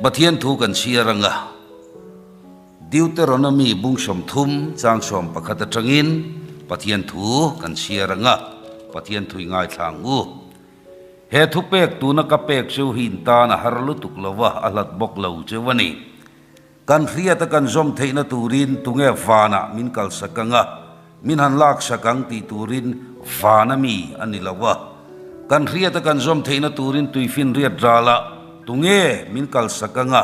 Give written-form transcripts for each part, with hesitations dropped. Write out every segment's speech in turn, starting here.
Pathian thu kan siaranga Duhthlanna bung som thum chang som pakhat atangin pathian thu kan siaranga pathian thui ngai thangu he thu pek tu na ka pek chu hin ta na harlu tuklawa alat bok lo chewani kan ria ta kan zom theina turin tunge vana min kal sakanga min han lak sakang ti turin vana mi anilawa kan ria ta kan zom theina turin tuifin ria drala tunge min kal sakanga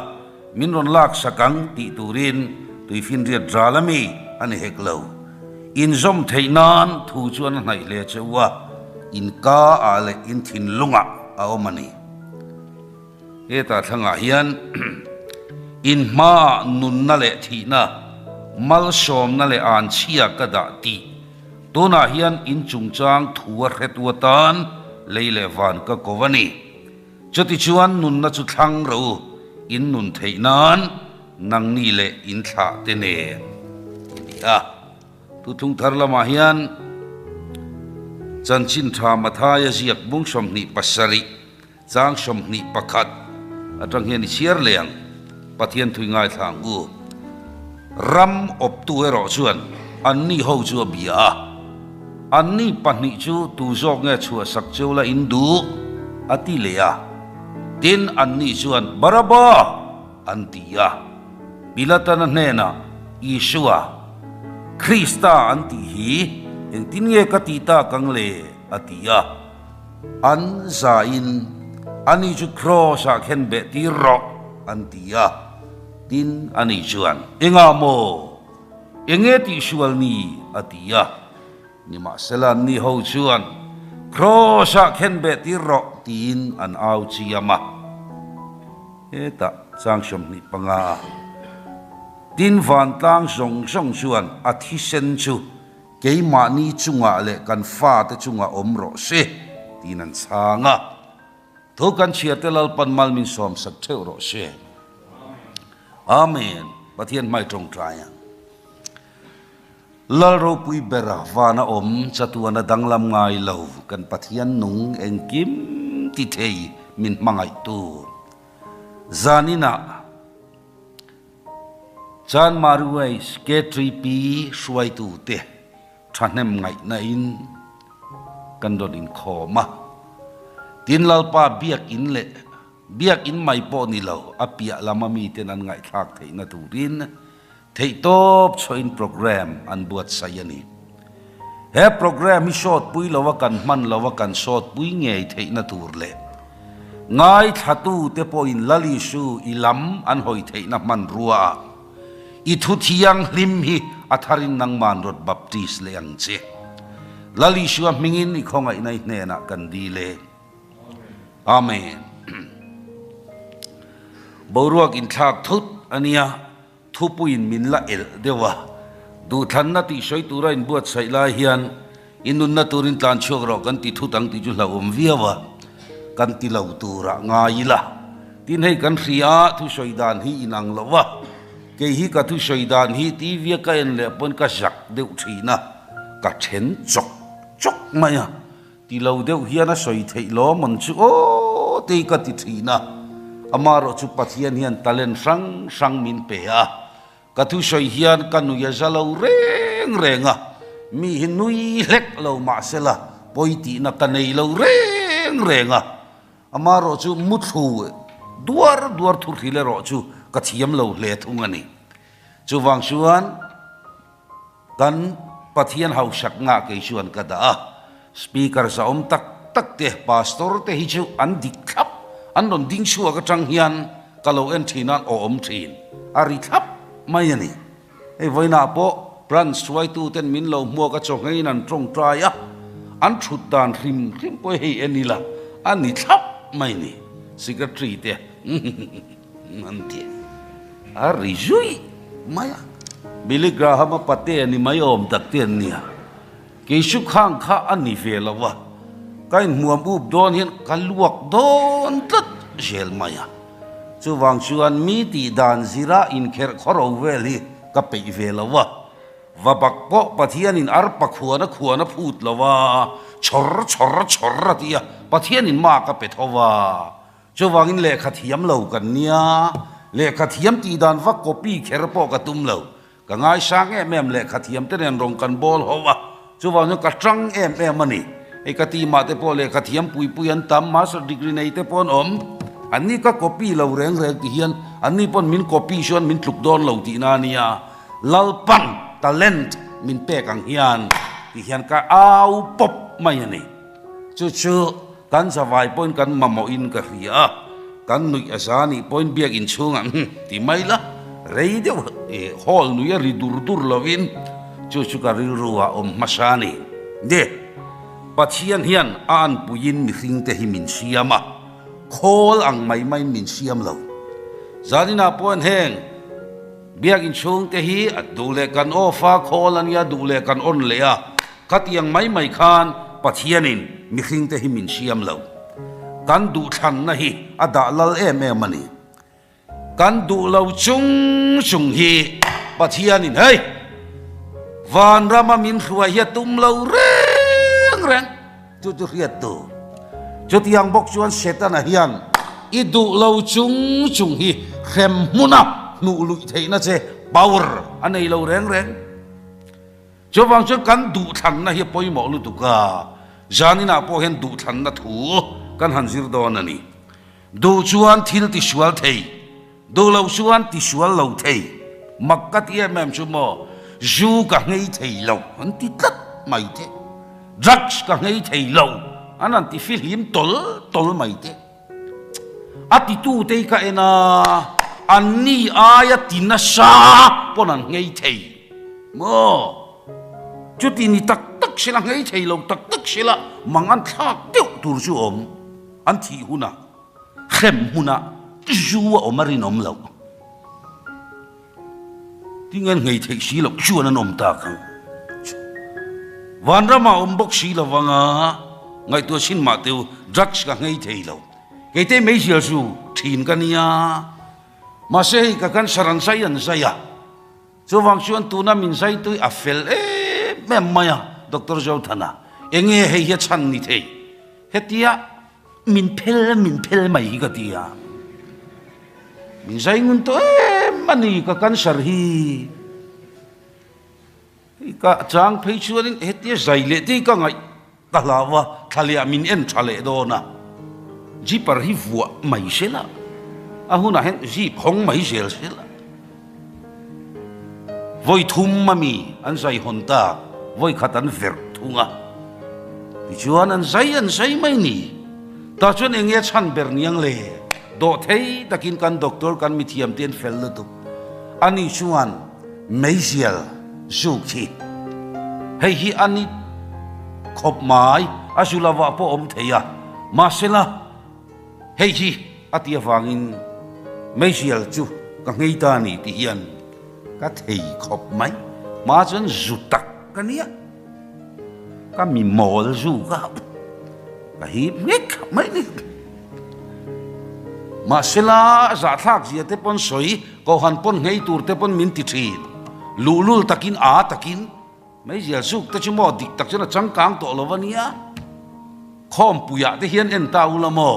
min ron lak sakang ti turin tuifin ria drala mi ani heklo in zom theinan thu chuan nai le chewa in ka ale in thin lunga a omani eta thanga hian in ma nun na le thina mal som na le an chia ka da ti tuna hian in chungchang thuwa retwatan leile van ka kovani chati chuan nun na chu thlang ro in nun theinan nang ni le in tha te ne ya tu thung thar lama hian chanchin tha mathaya ziak bung som ni pasari chang som ni pakhat atang hian chiar leng pathian thui ngai thangu ram op tu ero chuan anni ho chu bia anni pahni chu tu zok nge chua sak chola indu ati leya tin anni chuan baraba antia bilatan nena Isua Krista anti hi eng tin nge katita kang le atia an zain ani chu cross a khen be ti ro antia tin ani chuan engamo enge ti sual ni atia ni ma selan ni ho chuan cross a khen be ti ro tin an au chiama eta chang som ni panga tin van tang song song chuan athi sen chu keima ni chunga le kan fa te chunga omro se tinan changa to kan chiatelal panmal min som sak theu ro se amen pathian mai trong traya lal ro pui bera vana om chatuana danglam ngai lo kan pathian nung engkim ti thei min mangai tu zanina chan maruai sketri pi suai tu te thanem ngai na in kan don in khoma tin lalpa biak in le biak in mai po ni lo apia lama mi ten an ngai thak thei na turin thei top choin program an buat sayani he program hi short pui lawa kan man lawa kan short pui nge thei na tur le ngai thatu te po in lali su ilam an hoi thei na man ruwa I thu thiang hlim hi atharin nang man rot baptist le ang che lali shua mingin I khongai nai hne na kan di le amen boruak in thak thut ania thu puin min la el dewa Duhthlanna ti soi tura in buat sai lai hian inun na turin tlan chok ro kan ti thu tang ti ju la viawa kan ti lau tura ngai la tin hei kan ria thu soi dan hi inang lawa ke hi ka thu soidan hi ti via ka en le pon ka jak deu thina ka then chok chok maya ti lo deu hiana soi thei lo mon chu o te ka ti thina amaro chu pathian hian talent sang min pe a ka thu soi hian kanu ya zalo reng renga mi hinui lek lo ma sela poiti na kanei lo reng renga amaro chu muthu duar thu thile ro chu ka thiamloh le thungani chu wang chuan kan pathian hau sak nga ke chuan ka da speaker sa om tak te pastor te hi chu an dikhap an don ding chua ka tang hian kalo en thinan o om thin ari thap mai ani ei voina po brand suai tu ten min lo mo ka chong ngai nan trong traya an thut dan hrim po hei enila ani thap mai ni secretary te nanti ari jui maya Billy Graham pate ni mayom takten nia kesu khang kha ani velawa kain muam up don hian kaluak don tat gel maya chu wang chuan mi ti dan zira in kher khoro veli ka pe velawa vabak po pathian in ar pakhuana phut lawa chor tia pathian in ma ka pe thowa cho wangin le kha thiamloh kan nia le kha thiam ti dan va copy kher po ka tumlo ka ngai sang em le kha thiam te nen rong kan bol howa cho wang ka trăng em mani e ka ti ma te po le kha thiam pui an tam master degree nei te pon om ani ka copy lo reng ti hian ani pon min copy shon min tluk don lo ti na nia lalpan talent min pe kang hian ti hian ka au pop mai ani chu kan savai point kan mamo in ka ria kan nui asani point biak in chunga ti mai la rei de e hol nui ri dur lovin chu ka ri ruwa om masani de pathian hian an puin mi hring te hi min siama khol ang mai min siam lo zanina pon heng biak in chung te hi adule kan ofa khol ania dule kan on le a katiang mai khan pathianin mi hring te hi min siam lo kan Duhthlanna hi ada lal em ani kan du lo chung hi pathianin hey van rama min khua hi tum lo reng chu riat tu chu tiang bok chuan setan a hian i du lo chung hi khem muna nu lui theina che power anei lo reng cho wang cho kan Duhthlanna hi poimo lu tu ka janina po hen Duhthlanna thu kan hanzir don ani du chuan thil ti sual thei du lo chuan ti sual lo thei makkat ye mem chu mo ju ka ngei thei lo an ti tat mai te drugs ka ngei thei lo anan ti fil him tol mai te ati tu te ka ena anni aya tinasa ponan ngei thei mo chuti ni tak sila ngei thei lo tak sila mangan thak teu tur chu om an thi huna khem huna juwa omarin om lo tingan ngei thei si lo chuan an om ta khang van rama om bok si lo wanga ngai tu sin ma teu drugs ka ngei thei lo ke te mei sia su thin ka nia ma se ka kan saran sai an sai ya chu wang chuan tu na min sai tu a fel mem maya Dr. Duhthlanna enge hei hi chan ni thei hetia min phel mai ka tia min sai ngun to mani ka kan sar hi ka chang phei chuan hetia zai le ti ka ngai ka lawa thalia min en thale do na ji par hi vua mai sela ahuna hen ji phong mai sel sela voi thum mami an sai honta voi khatan ver thunga ti chuan an sai mai ni ta chuan enge chan ber niang le do thei takin kan doctor kan mi thiam ten fel lu tu ani chuan meisial su khi hei hi ani khop mai asulawa po om theya masela hei hi atia wangin meisial chu ka ngei ta ni ti hian ka thei khop mai ma chuan zutak kania kami mol juga kahit mek mai ni masela za thak zia te pon soi ko han pon ngei tur te pon min ti thin lulul takin a takin mai zia suk ta chimo dik tak chana changkang to lovania khom puya te hian en ta ulamo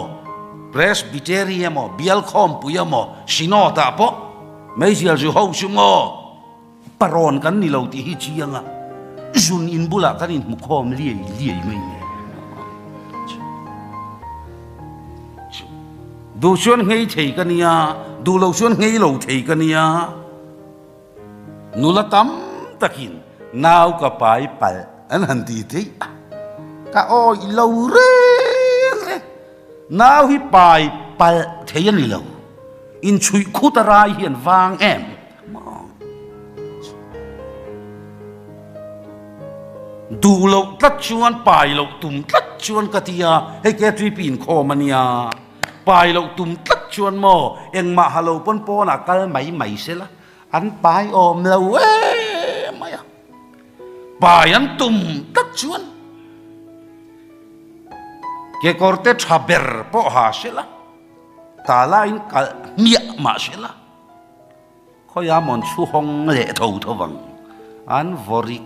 presbyterian mo bial khom puya mo sino ta po mai zia ju ho chumo paron kan ni lo ti hi chianga zun in bula kan in mukhom liai mai du chuan ngei thei kania du lo chuan ngei lo thei kania nula tam takin nau ka pai pal an han ti thei ka oi lo re nau hi pai pal thei ani lo in chui khutara hian wang em du lo tlat chuan pai lo tum tlat chuan katia hei ke tri pin kho mania pai lo tum tlat chuan mo eng ma halo pon pona kal mai sela an pai om lo maya pai an tum tlat chuan ke korte thaber po ha sela tala in kal mia ma sela khoya mon chu hong le thau thawang an vori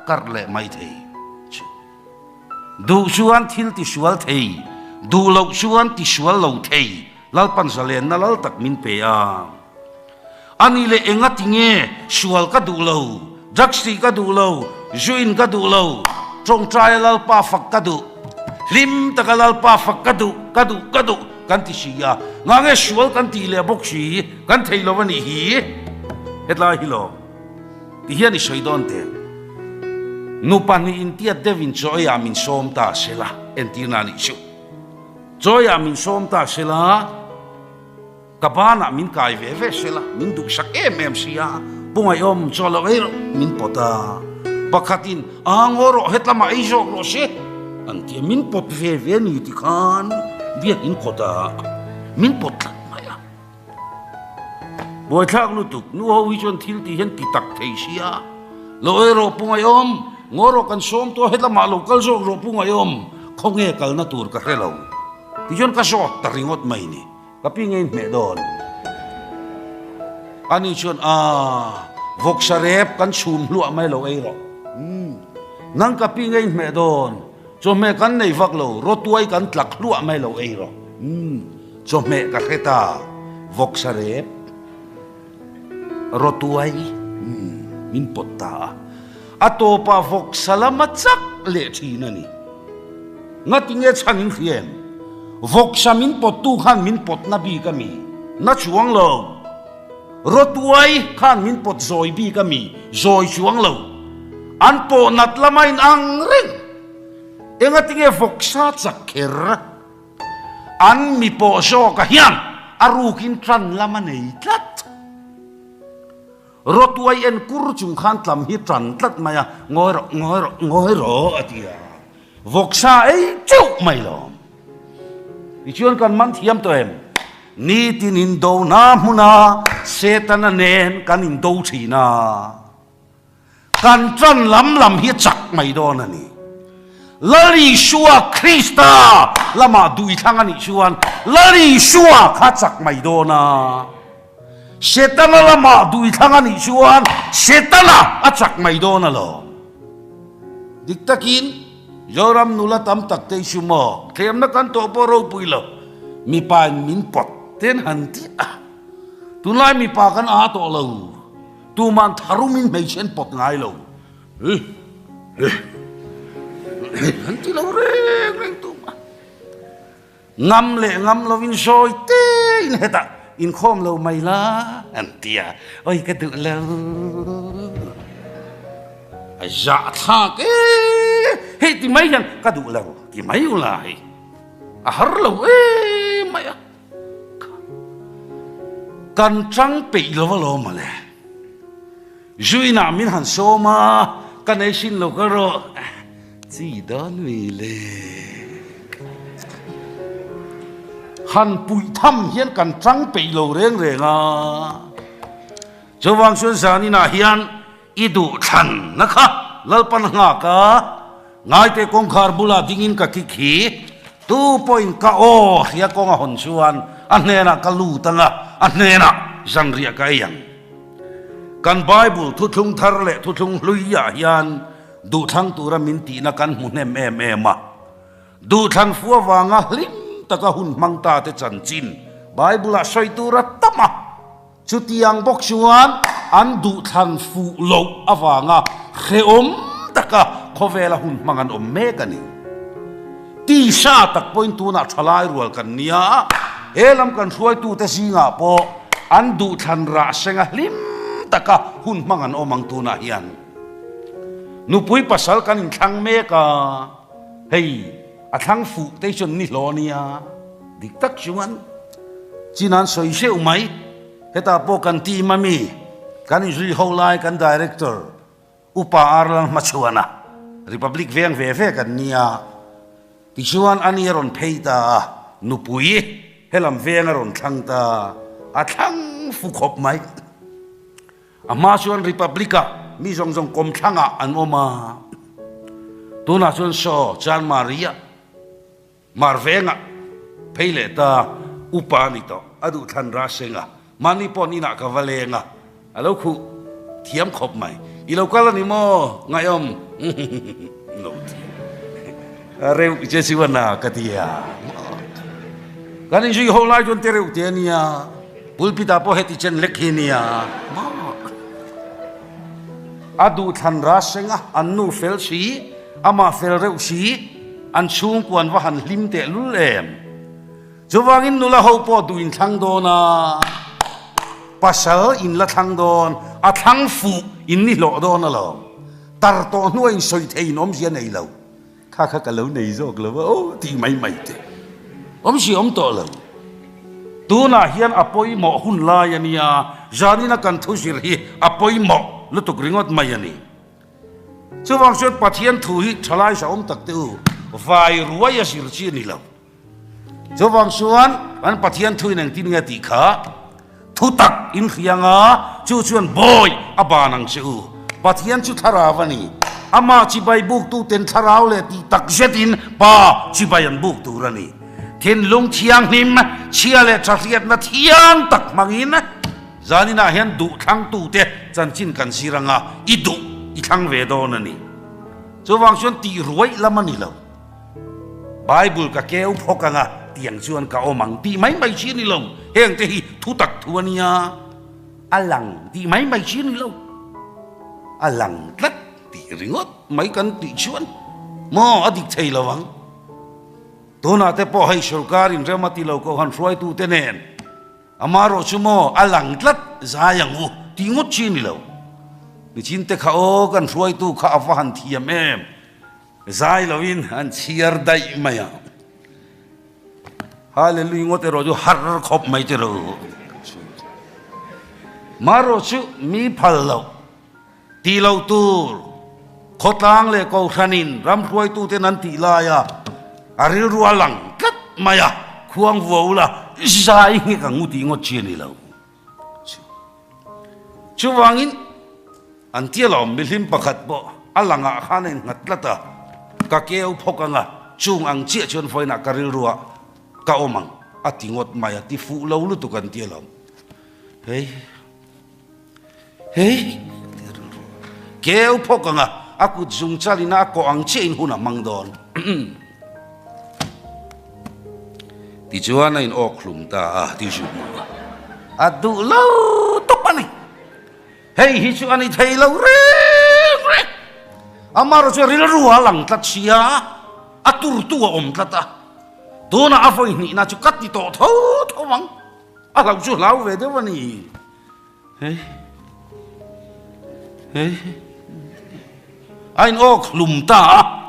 kar le mai thei du chuan thil ti sual thei du lo chuan ti sual lo thei lalpan salen na lal tak min pe a ani le enga tinge sual ka du lo jaksi ka du lo juin ka du lo trong trai lalpa fak ka du lim taka lalpa fak ka du kan ti sia nga nge sual kan ti le bok si kan thei lo wani hi hetla hi lo ti hian ni soidon te nu pani intia devin joya min som ta sela entina ni chu joya min som ta sela kabana min kai ve sela min du sak em sia pungai om cholo ero min pota pakhatin angoro hetlama ijo ro se antia min pot ve ni ti khan viet in khota min pot maya boy thak lu tuk nu ho wi chon thil ti hen ti tak thei sia lo ero pungai om ngoro kan som to hetlama local jok ro pungai om khonge kal na tur ka relo ti jon ka so taringot mai ni kapingin me don ani chon vok sarep kan chum lu mai lo ei ro nang kapingin me don cho me kan nei vak lo rotuai kan tlak lu mai lo ei ro cho me ka kheta vok sarep rotuai min potta atopa vok salamachak le thina ni ngatinge chanin khiem vok samin pot tu khan min pot na bi kami na chuang lo rotuai khan min pot zoi bi kami zoi chuang lo an po nat lamain ang ring enga tinge vok sa chak kher an mi po so ka hiam arukin tran lamanei tlat rotuai en kur chung khan tlam hi tran tlat maya ngoi ro atia vok sa ei chu mai lo ichuan kan man thiam to em ni tin in do na huna setana nen kan in do thina kan tran lam hi chak mai do na ni lari shua krista lama dui thang ani chuan lari shua kha chak mai do na setana lama dui thang ani chuan setana a chak mai do na lo diktakin yoram nula tam tak te sumo thiam na kan to poro puilo mi pan min pot ten hanti tunai mi pa kan a to lo tu man tharumin mei chen pot ngai lo hanti lo reng tu ngam lo vin soi te in heta in khom lo mai la antia oi ka du lo ja tha ke he ti mai yan ka du lo ti mai ulai a har lo maya kan trăng pe lo ma le juina min han so ma kan ai sin lo ka ro chi don wi le han pui tham hian kan trăng pe lo reng a chawang sun sa ni na hian i du than na kha lalpan nga ka ngai te kong khar bula dingin ka ki khi 2 point ka o ya kong a hon chuan anena kalu tanga anena zanria ka yang kan bible thu thung thar le thu thung luya hian du thang tura min ti na kan mu nem ma du thang fuwa wanga hlim taka hun mangta te chan chin bible a soi tura tama chutiang bok chuan an du thang fu lo awanga kheom taka khovela hun mangan om me kani ti sa tak point tu na thalai rual kan nia elam kan suai tu te singa po an du than ra senga hlim taka hun mangan omang tu na hian nu pui pasal kan thang me ka hei a thang fu te chon ni lo nia dik tak chuan chinan soi se umai heta po kan ti mami kan ri holai kan director upa arlang machuana republic veng ve kan nia ti chuan ani ron pheita nu pui helam veng ron thang ta a thang fu khop mai ama chuan republica mi jong kom thanga an oma tuna chuan so chan maria marvenga pheile ta upa ni to adu than ra senga mani pon ina ka valenga alo khu thiam khop mai ilo kala ni mo ngayom no reu je siwana katia kan in sui holai jon tereu te nia pulpita po heti chen lekhi nia adu than ra senga annu fel si ama fel reu si an chung kwan wa han lim te lul em chuwangin nula ho po duin thang do na pasal in la thang don a thang fu in ni lo do na lo tar to nuai soi thei nom sia nei lo kha kha ka lo nei jok lo o ti mai mai te si om to lo tu na hian apoi mo hun la yania janina kan thu sir hi apoi mo lu tuk ringot mai ani chuwang chot pathian thu hi thalai sa om tak tu vai ruai sir chi ni lo chuwang suan an pathian thu nang tin nga ti kha thu tak in khianga chu chuan boy abanang chu pathian chu tharawani ama chi bai buk tu ten tharau le ti tak zetin pa chi bai an buk tu rani thiên lung thiang nim chia le traliat na thiang tak mangin zanina hian du thang tu te chan chin kan siranga idu I thang ve do na ni chuwang chuan ti ruai lamani lo bible ka keu phokanga tiang chuan ka omang ti mai mai chi ni lo heng te hi thu tak thuania alang ti mai mai chi ni lo alang tlat ti ringot mai kan ti chuan mo adik thei lawang tuna te po hai sarkarin remati lo ko han froi tu tenen amaro chumo alang tlat zayang u tingut chi ni lo ni chin te kha o kan froi tu kha afa han thiam em zai lovin han chiar dai maya hallelujah ngote ro ju har khop mai te ro maro chu mi phal lo ti lo tur khotang le ko khanin ram froi tu te nan ti la ya aril rualang kat maya khuang vola zai nge ka nguti ngot chi ni lo chuwangin antialom milim pakhat bo alanga khanen ngatlata ka keu phokanga chung ang che chon foina karil ruwa ka omang atingot maya ti fu lo lu tu kan tialom hey keu phokanga aku jung chalina ko ang che in huna mangdon ti chuan in ok hlum ta ti su adu lo to pani hey hi chu ani thei lo re amaro chu ril ruwa lang tlat sia atur tu om tlata tuna afoi ni na chu kat ti to tho wang a lau chu lau ve de wani hey ain ok hlum ta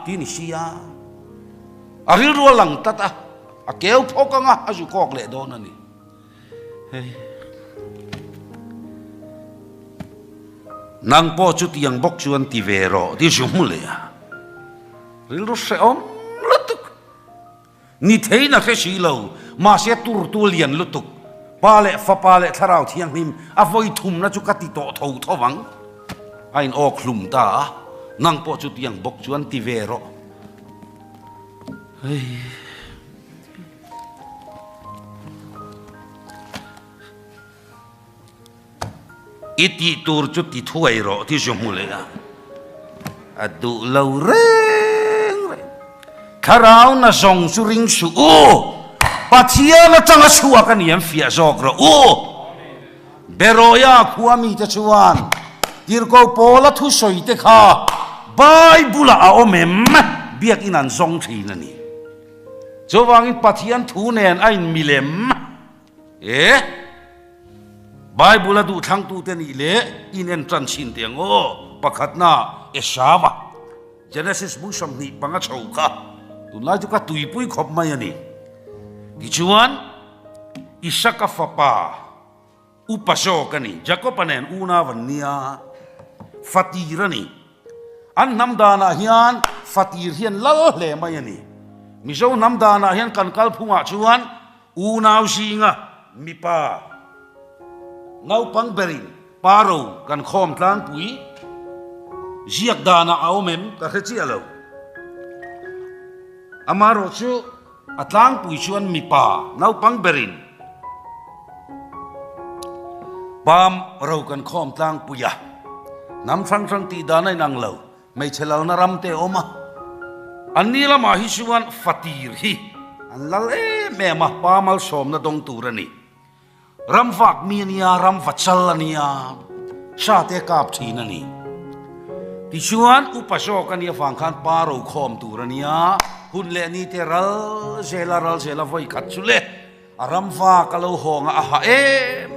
ti ni sia aril ruwa lang tata a keu phokanga azu kok le do na ni nang po chu tiang bok chuan ti vero ti jum le ya ril ro se om lutuk ni theina khe si lo ma se tur tu lian lutuk pa le fa pa le tharau thiang him a voi thum na chu ka ti to tho thowang ain ok hlum ta nang po chu tiang bok chuan ti vero iti tur chu ti thuai ro ti jomule ya adu lo reng kharau na song su ring su o pathia na changa chua kan yam fia jok ro o beroya khuami te chuan tirko pola thu soi te kha bible a omem biak inan song thina ni chowangin pathian thu nen ain milem Bible du thang tu ten ile in en tran chin tiang o pakhatna eshawa Genesis bu som ni panga chauka tu la ju ka tuipui khop mai ani dichuan Isaka fapa upaso kani Jacob anen una vania fatirani an namdana hian fatir hian lal le mai ani mizo namdana hian kan kal phunga chuan unau singa mipa ngau pang berin paro kan khom tlang pui ziak dana aomem ka khechi alo amaro chu atlang pui chuan mipa ngau pang berin pam ro kan khom tlang puya nam sang ti danai nang lo mai chelal na ram te oma anila ma hi chuan fatir hi an lal แม่มาป้ามัลสมนะดงตูระนี่รำฝากมีเนียรำฝัดชัลนียชาเตกาบทีนันนี่ที่ชวนอุปสรรคเนี่ยฟังขันปารูคอมตูระนี่หุ่นเลนี่เทรัลเซลาไว้ขัดชุเลรำฝากกะโลหงอาหา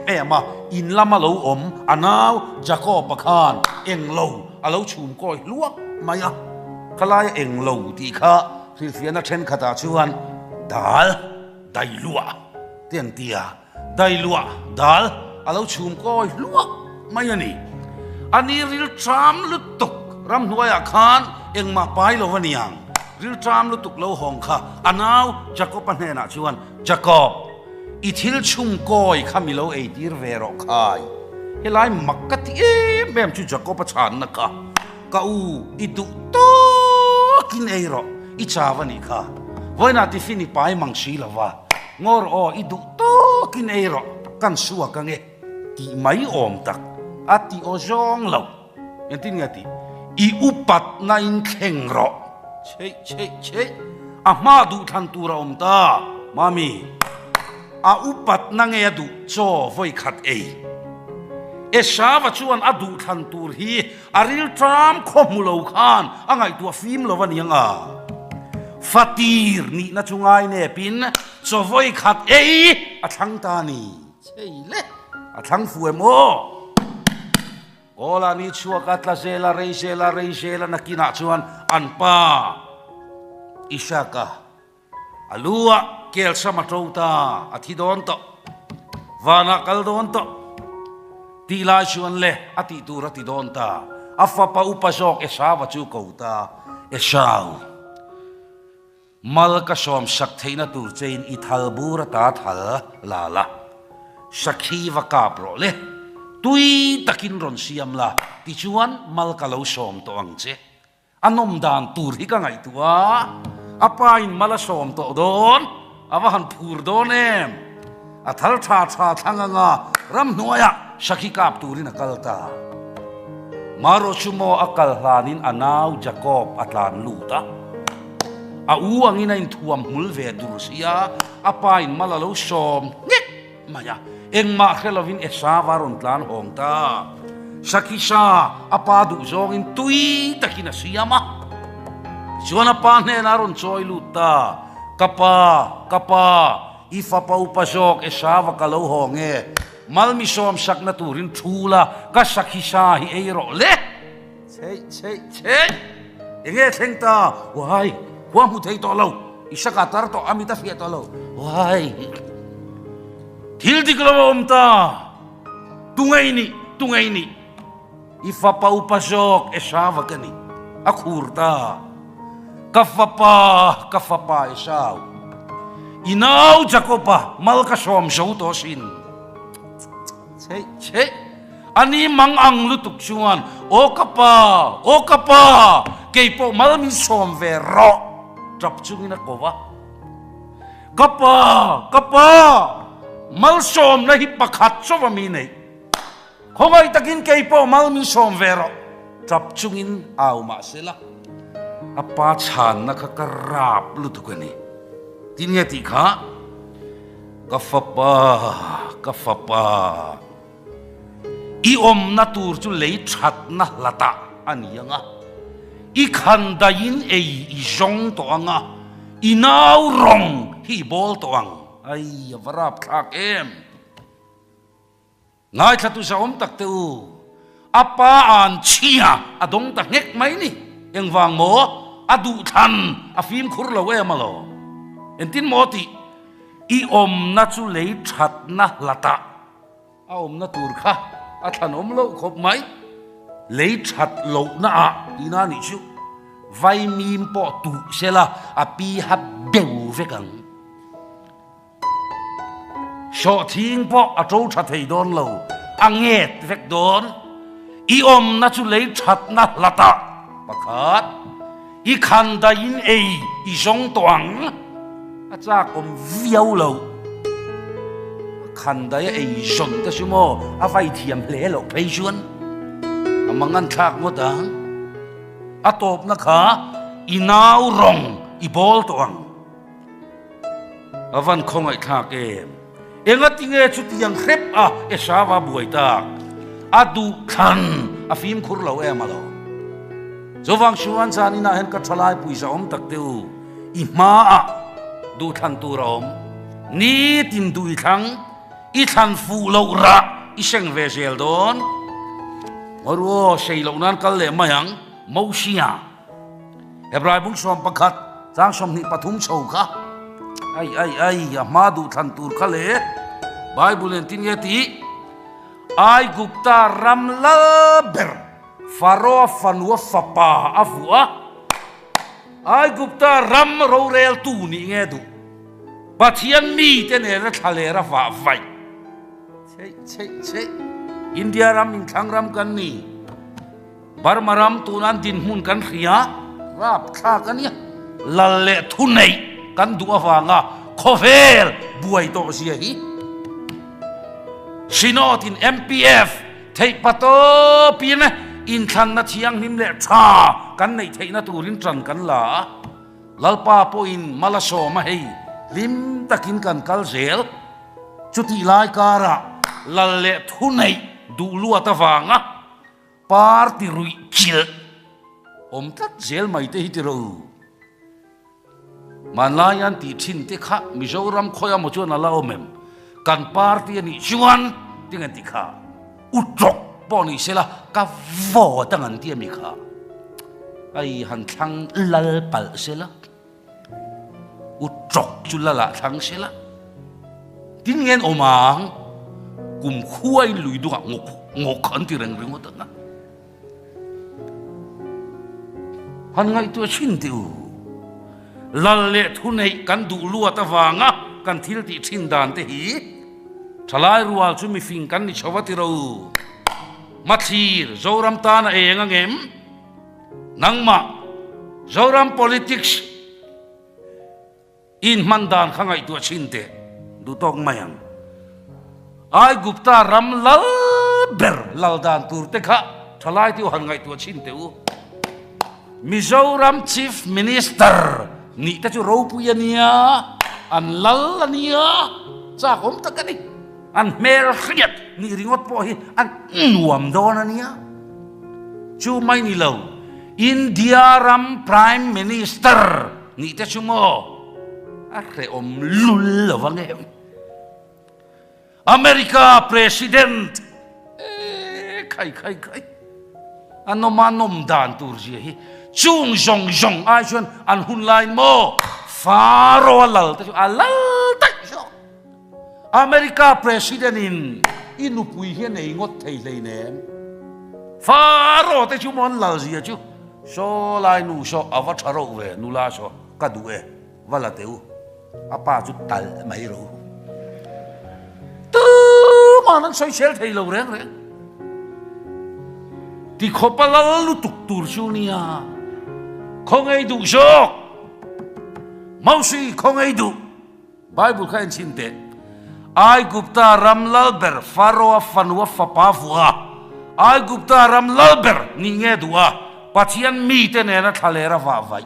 แม่มาอินละมาโลอมอันนาวจะก็ประคานเอ็งโลอาโลชุมก้อยลวกมาอะคลายเอ็งโลที่ข้าที่เสียนักเช่นขตาชวนดาลได้ลัวเตียนเตียได้ลัวดาลอาโลชุมก้อยลวกมาอะนี่อันนี้ริลทรามลุตุกรำหน่วยอาคารเอ็งมาไปโลวันยังริลทรามลุตุกโลหงข้าอันนาวจะก็ปัญหาชวนจะกอบอีทิลชุมก้อยข้ามิโลเอติร์เวรอกไยเฮลัยมักกะติแม่มชุจะก็ประชานนักะกะอูอีดุโตกินเอรออีชาวันนี้ค่ะวันนั้นที่ฟินิไปมังชีลาวางอรออีดุโตกินเอรอกันสัวกังเอที่ไม่อมตักอาทิโอจงเหล่าอย่างที่นี่ที่อีอุปัตนาอินเข่งรอเชอามาดูทันตัวเราอมตามามีอาอุปัตนังเอดูโจไว้ขัดเอชาวชวนอดูทันตูร์ฮีอาริลทรามคอมุโลคานอ่างไอตัวฟิล์มลวันยังฟาตีร์นี่นัชงไงเนี่ยปินโจไว้ขัดอาทั้งตานีใช่เลยอาทั้งฟูเอโมโอลานี่ชัวกัตลาเซลาเรเซลานักกินาชวนอันป้าอิชากะอลัวเกลสมาโตตาอธิดอนโตวานักลดอนโตตีลาชวนเลอธิตูรติดอนตาอัฟปะอุปสรรคชาวจูโกตาชาวมัลกชอมสักเทนตูเจนอิทัลบูรตาทัลลาละสักขีวกาโปรเลตุยตะกินรอนเซียมละติชวนมัลกะโลชอมตัวอังเจอันนมดานตูริกังไงตัวอปาอินมัลชอมตัวโดนอาว่าหันพูดโดนอัทลชาทั้งงารำนัวยสักขีกาบตูรินักลตามาโรชุโมอักลลานินอนาวจักอบอัตลานลูตาอาอูอังอินัยท่วมมุลเวดูรสียอปาอินมัลโลชอมเน็กมายาเอ็งมาเคลวินเอชาวารอนตลานหงตาสักขีชาอปาดูจงอินตุยตะกินาสียมาชวนอปาเนนารอนจอยลูตากปาอีฟ้าปาอุปสรรคชาวกะโลหงมัลมิชอมสักนัตูรินทูลาก็สักขีชาฮิเอโรเลเชเอ็งเทงตาวายความมุทัยตัวเราอิสกัตร์ตัวอามิตาฟิยตัวเราวายทิลดิกลาวอมตาตุงไงนี่อีฟ้าปาอุปสรรคชาวกันนี่อักฮูร์ตากัฟปาชาวอินาวจักรปะมัลกชอมโชตอสินเชอันนี้มังอังลุตุกชวนโอกปาเกี่ยปมัลมิชอมเวรอจับจุงนักวะกปามัลชอมนะฮิปขัดชวมีเนคงไอตะกินเกี่ยปมัลมิชอมเวรอจับจุงินเอามาเสละอปาชานนักกราบลุตุกันนี่ทีนี้ที่ข้ากฟปาอีอมนัตูร์จุเลยชัดนะละตาอันนี้ยังอีขันดายินอีจงตัวงอีนาวรงฮีบอลตัวงไอ้ยาวราบทักง่ายชัดตุสาวมตักตูอปาอันเชียอดงตักเงกไหมนี่ยังวางโมอดูทันอฟิมคุรละเวมาโลเอ็นตินโมติอีอมนัจุเลยชัดนะละตาอมนัตูร์ค่ะอาทันอมโลครบไหมเลยชัดโลนะอีน่านิชูไวมีมปอตุเชล่าอปีฮับเบลเวกังชอทิ้งปออโจชัดให้โดนโลอังเงตเวกโดนอีอมนัจุเลยชัดนะละตาประกาศอีขันดายินอีจงตวังอาจากอมเวียวโลขันได้จนแต่ชั่วโมงอาไฟเทียมเละหลอกไปชวนมังงันทักหมดอาตบนะคะอีนาวรงอีบอลตัวง avan khong ai thak enga tinge chu tiang khrep e sawa buai ta adu khan afim khur lo malo zowang shuan chani na hen ka thalai puisa om tak teu I ma du than tu rom ni tin du I thang I than fu lo ra I seng ve zel don maruo sei lo nan kal le mayang mo sia hebrai bung som pakhat chang som ni pathum chou kha ai ma du than tur kha le bible en tin ye ti ai gupta ram la ber faro fanua fapa avua ai gupta ram ro rel tu ni nge du pathian mi te ne ra thale ra va vai che India ram in thang ram kan ni Burma ram tu nan din hun kan khia rap kha kan ya lalle thu nei kan du awanga khovel buai to sia hi sinot in MPF thei pato pin in than na thiang nim le tha kan nei thei na turin tran kan la lalpa po in malaso ma hei lim takin kan kal zel chuti lai kara lalle thu nei du lua ta wanga party rui kil om tat zel mai te hi ro manlayan ti thin te kha mizoram khoya mo chu na la omem kan party ni chuan tingan ti kha utrok poni sela ka vo tangan ti mi kha ai han thang lal pal sela utrok chu la la thang sela tingen omang kum khuai lui du ngok an ti reng reng ta han ngai tu chin tiu lal le thu nei kan du lua ta wanga kan thil ti thin dan te hi thalai rual chu mi fing kan ni chawati ro mathir zoram ta na enga ngem nangma zoram politics in mandan khangai tu chin te du tok mayang ai gupta ram lal ber lal dan tur te kha thalai ti han ngai tu chin te u Mizoram Chief Minister ni ta chu ro pu ya nia an lal ania cha om ta ka ni an mer khriat ni ringot po hi an nuam don ania chu mai ni lo India ram Prime Minister ni ta chu mo a kre om lul lawang em America President khai anomanom dan tur ji hi chung jong ai chuan an hun line mo faro lal ta alal ta jo America President in inu pui hian nei ngot thei lei nem faro te chu mon lal ji chu so lai nu so awa tharo we nu la so ka du e wala teu apa chu tal mai ro tu manan soi sel thei lo reng ti khopalal lu tuk tur chu nia không ai đủ số mau suy không ai đủ Bible khai xin tệ ai gupta ram lalber faro fanua fapavua ai gupta ram lalber ni nghe dua pathian mi te ne na thalera va vai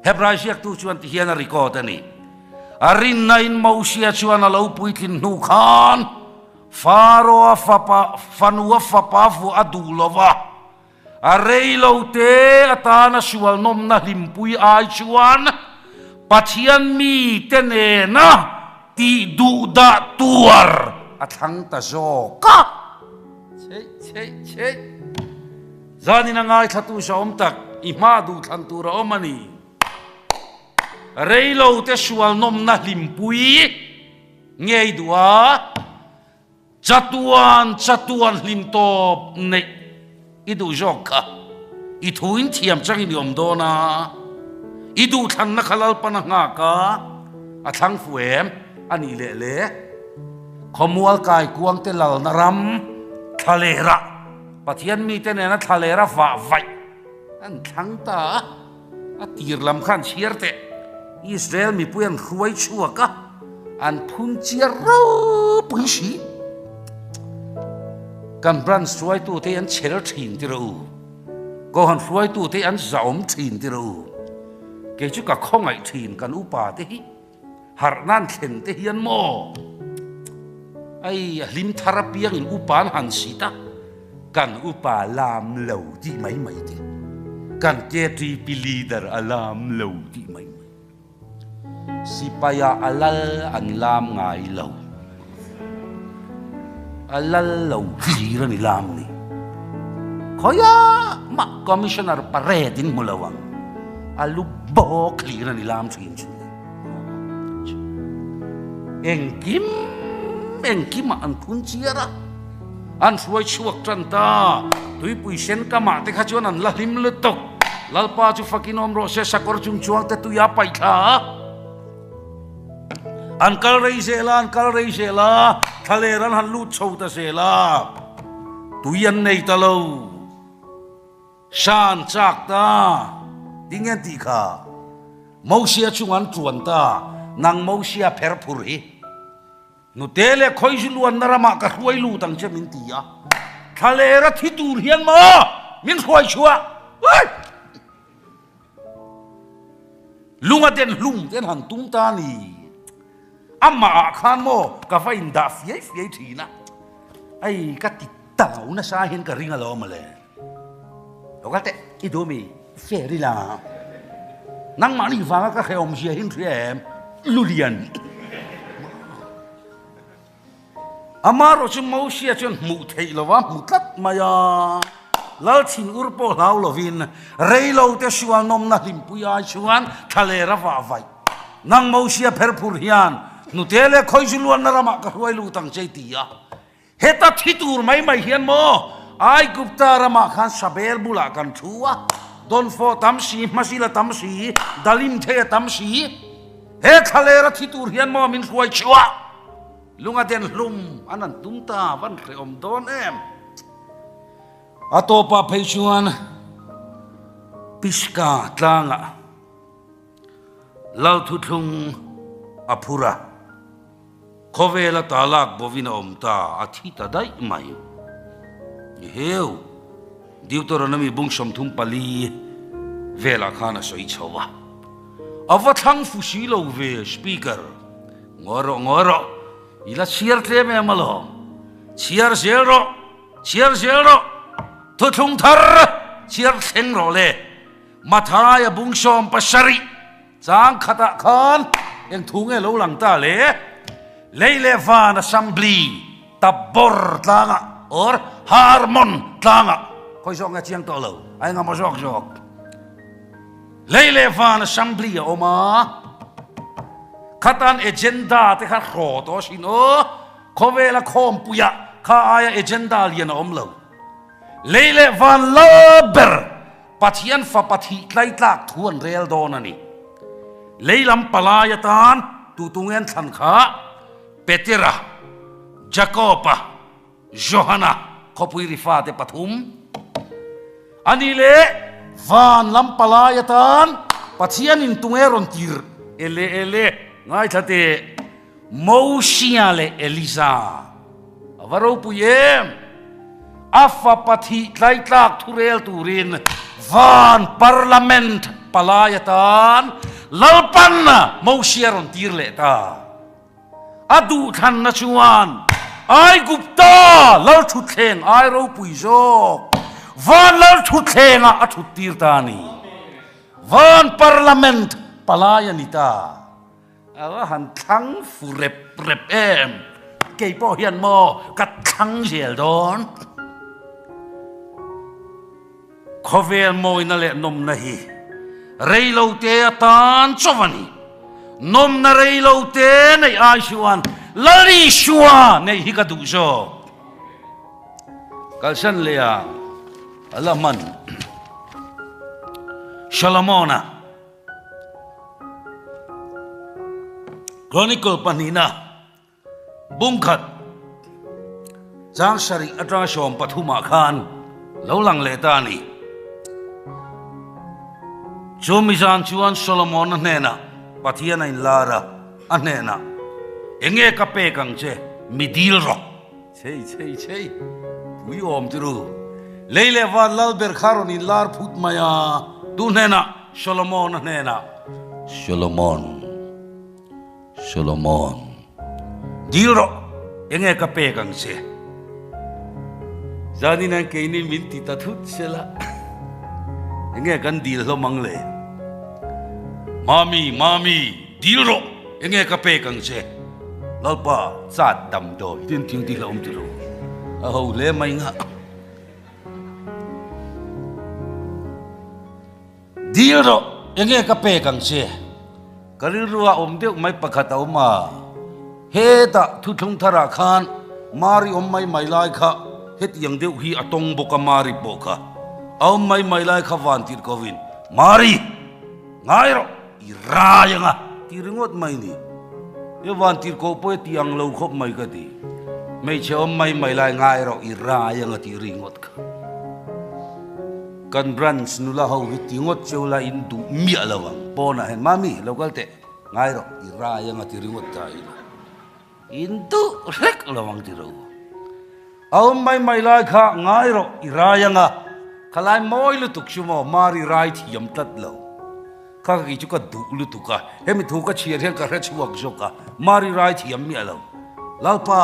Hebrai siak tu chuan ti hian record ani arin nain mausia chuan alo puitin nu khan faro fanua fapavu adulova arei lo te atana sual nom na limpui ai chuan pathian mi te ne na ti du da tuar athang ta zo ka che zani na ngai thatu som tak I ma du than tu ra omani arei lo te sual nom na limpui ngei dua chatuan limtop nei idu joka ithuin thiam chang ni om do na idu than na khalal pana nga ka athang fuem ani le khomual kai kuang te lal naram thalera pathian mi te ne na thalera va vai an thang ta atir lam khan chierte Israel mi puan khuai chua ka an phun chiar ro puisi kan bran suai tu te an chel thin ti ro ko han suai tu te an zaom thin ti ro ke chu ka khongai thin kan upa te hi har nan khen te hian mo ai lim tharapiang in upan han sita kan upa lam lo ti mai mai ti kan ke ti leader alam lo ti mai mai sipaya alal an lam ngai lo alal lo hira ni lam ni khoya ma commissioner paredin mulawang alu bok hira ni lam chin chin engkim an kun chiara an suai chuak tran ta tui pui sen ka ma te kha chuan an la hlim le tok lalpa chu fakinom ro se sakor chung chuang te tu ya pai tha an kal rei se la thale ran han lu chou ta se la tuian nei ta lo san chak ta dingen ti kha mausia chung an chuan ta nang mausia pher phur hi nu tele khoi ju luan narama ka huai lu tang che min ti ya thale ra thi tur hian ma min huai chua lunga den lung den han tung ta ni amma khan mo ka fa in da fiai thi na ai ka ti tau na sa hin ka ringa lo ma le o ka te I do mi feri la nang ma ni fa ka kheom sia hin thriem lulian amaro chu mo sia chun mu thei lo wa mu tat ma ya lal thin urpo lau lovin reilo te sual nom na lim puya chuan thale ra wa vai nang mo sia pher phur hian nu tele khoi ju luan na rama ka huai lu tang chei ti ya heta thitur mai hian mo ai gupta rama khan sabel bula kan thua don fo tamsi masila tamsi dalim the tamsi he thale ra thitur hian mo min huai chua lunga den lum anan tumta van kre om don em atopa pheichuan piska tlanga lau thu thung apura khovela talak bovina omta athita dai mai heu Deuteronomy bungsom thum pali vela khana soi chowa avathang fusi lo ve speaker ngoro ila chiar tle me malo chiar zero thu thung thar chiar theng ro le mathaya bungsom pasari chang khata khan eng thunge lo lang ta le leile van assembly tabor tlanga or harmon tlanga khoi song nga chiang to lo ai nga mo jok leile van assembly oma khatan agenda te kha kho to sino khovela khom puya kha aya agenda lian om lo leile van laber pathian fa pathi tlai tlak thuan rel don ani leilam palayatan tutungen than kha Petera Jacoba Johanna khopui rifa te pathum anile van lampalayatan pathian in tungeron tir ele ngai thate mosia le Elisa avaro puyem afa pathi tlai tlak thurel turin van parliament palayatan lalpanna mosia ron tir le ta Duhthlanna chuan ai gupta lal thu thleng ai ro pui jok van lal thu thlenga a thu tir ta ni van parliament palayanita awa han thang furep em ke po hian mo kat thang jel don khovel moi na le nom na hi reilo te tan chowani nom na reilo te nei ai chuan lari shua nei hi ka du zo kalsan lea alaman Solomona Chronicle panina bungkhat chang sari atra shom pathuma khan lo lang le ta ni chomizan chuan Solomon nena pathian in lara anena enge kape kang che midil ro chei pui om tru leile wa lalber kharon in lar phut maya tu nena Solomon nena Solomon diro enge kape kang se zani nang kaini minti tatut sela enge kan dil lo mangle mami diro enge kape kang se lalpa chat dam do tin ting ti lom ti ro a ho le mai nga diro enge kape kang se karirua omdeu mai pakhat oma he ta thu thung thara khan mari mai lai kha het yang deu hi atong boka mari boka mai lai kha van tir kovin mari ngairo irayanga tiringot mai ni ye van tir ko po tiang lo khop mai ka ti mai che mai lai ngairo irayanga tiringot ka kan branch nula ho hi tingot cheula in du mi alawang pona hen mami local te ngairo irayanga tiringot ta intu rek lawang tiro mai lai kha ngairo irayanga khalai moi lu tuk chumo mari rai thiam tat lo kha ki chu ka du lu tuka hemi thu ka chiar hen ka re chuak zoka mari rai thiam mi alo lalpa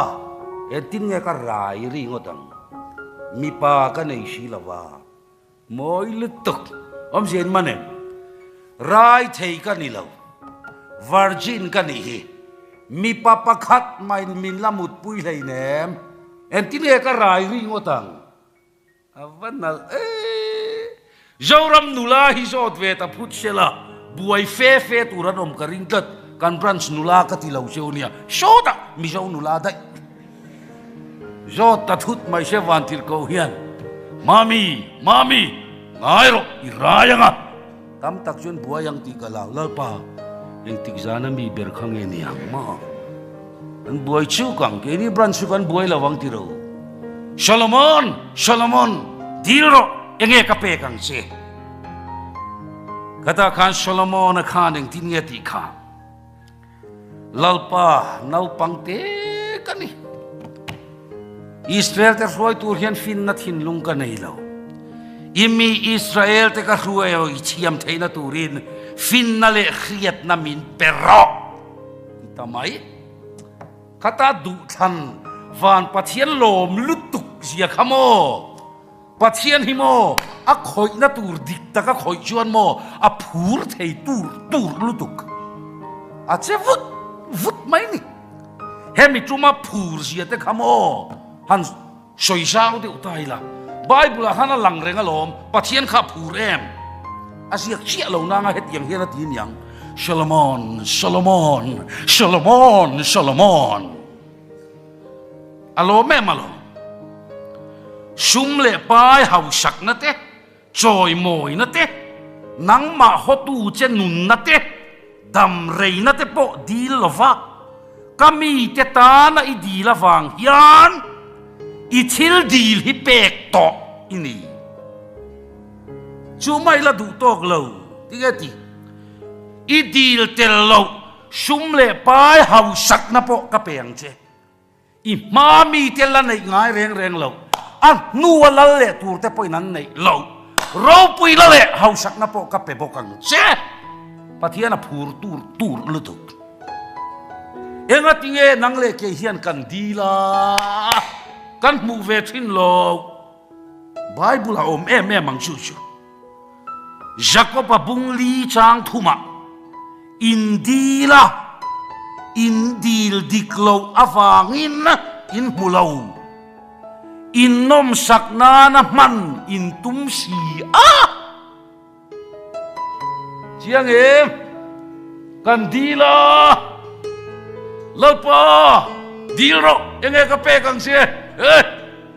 etin nge ka rai ri ngotang mi pa ka nei shi lawa moi lu tuk jen manem rai thei ka ni lo virgin ka ni hi mi papa khat mai min lamut pui lei nem en tin e ka rai ri ngotang avanal zoram nula hi zot ve ta phut sela buai fe turan om karing tat kan branch nula ka ti lo cheunia shota mi zo nula dai zot ta thut mai se van tir ko hian mami ngairo irayanga tam tak chun buayang ti kalaw lalpa eng tikzana mi ber khang e niang ma an buai chu kang ke ni branch kan buai lawang ti ro Solomon dilo enge kape kang se kata kan Solomon khan eng tin nge ti kha lalpa nau pangte kani Israel te roi tur hian fin na thin lung ka nei lo imi Israel te ka ruai o thiam theina turin fin na le khriat na min perro tamai kata Duhthlan van pathian lom lutuk zia khamo pathian himo a khoi na tur dik ta ka khoi chuan mo a phur thei tur lutuk a che vut mai ni hemi tuma phur zia te khamo han soi sao de utai la Bible hana lang renga lom pathian kha phur em asiak chia lo na nga het yang hena tin yang Solomon alo me malo sum le pai hau sak na te choi moi na te nang ma hotu che nun na te dam rei na te po dil lova kami te ta na i di la wang hian i thil dil hi pek to ini chu mai la du tok lo ti i dil tel lo sum le pai hau sak na po ka peng che i mami tel la nei ngai reng lo an nu la le tur te poi nan nei lo ro pui la le hau sak na po ka pe bokang che pathiana phur tur lu tuk enga tinge nang le ke hian kan dila kan mu ve thin lo Bible om em mang chu Jacob bung li chang thuma indil diklo awangin in mulau innom sakna na man in tum si chiang em kan dila lalpa dilro enge ka pe kang se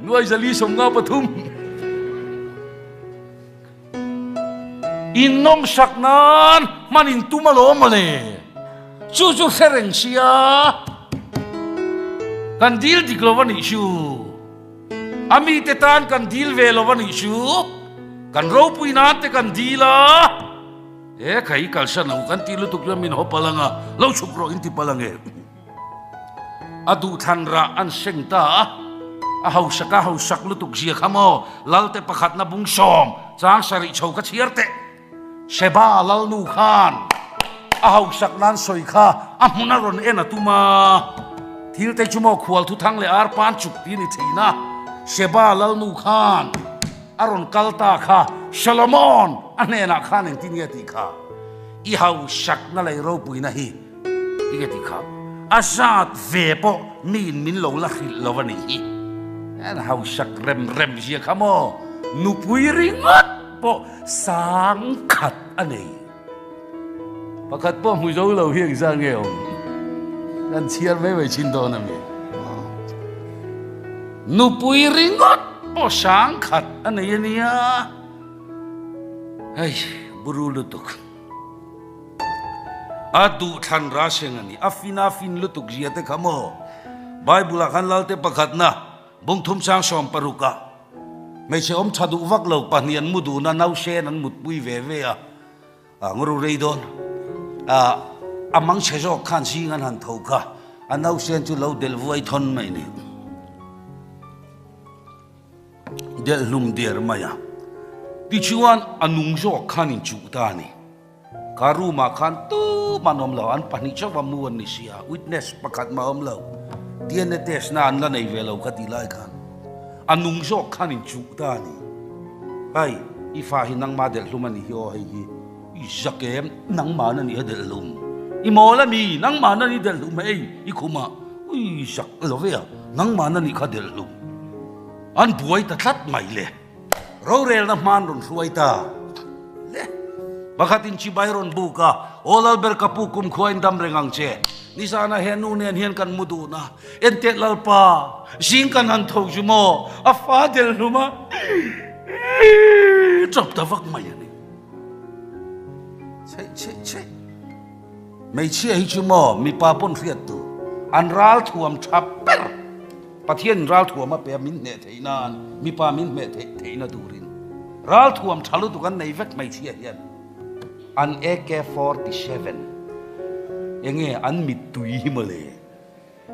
nuai zali som nga pathum innom saknan manin tumalo male chu sereng sia kandil diklowan isu ami tetan kandil velowan isu kan ro puinate kandila kai kalsa no kan tilu tukya min hopalanga lo chukro inti palange adu thanra an sengta a hausak lutuk zia khamo lalte pakhat na bung som chang sari chou ka chiarte seba lalnu khan a hausak nan soi kha amunaron ena tuma thil te chumo khwal thu thang le ar pan chuk ti ni theina sheba lalnu khan aron kalta kha solomon anena khan en tin ti kha I hau shak na lai ro pui na hi i ti kha asat ve po min lo la khil lo wani hi an hau shak rem ji khamo nu pui ringot po sang khat anei pakhat po mu zo lo hiang sang ngeo kan chiar ve chin do na me nu pui ringot po sang khat anei nia ai buru lutuk adu than ra sengani afina fin lutuk jiate khamo bible khan lalte pakhat na bung thum sang som paruka me che om chadu wak lo panian mudu na nau sen an mut pui ve a nguru reidon amang chejo khan si ngan han thoka anau sen chu lo del voi thon mai ni del lum der maya ti chuan anung jo khan in chu ta ni karu ma khan tu manom lo an pani chawa muan ni sia witness pakhat ma om lo tiene tes na an la nei ve lo khati lai khan anung jo khan in chu ta ni ai I fa hi nang ma del lumani hi o hi I zakem nang ma na ni del lum I mo la mi nang ma na ni del lum ei I khuma ui zak lo ve nang ma na ni kha del lum an buai ta thlat mai le ro rel na man ron suai ta le bakatin chi bayron buka olal ber kapu kum khuain dam rengang che ni sana henu nen hian kan mudu na ente lalpa sing kan an thok jumo a fa del luma chop ta vak mai ani che mai chi hi jumo mi pa pon riat tu an ral thuam thap per pathian ral thuam a pe min ne theinan mi pa min me theina durin ral thuam thalu tu kan nei vek mai chi hian an AK-47 enge an mitui himale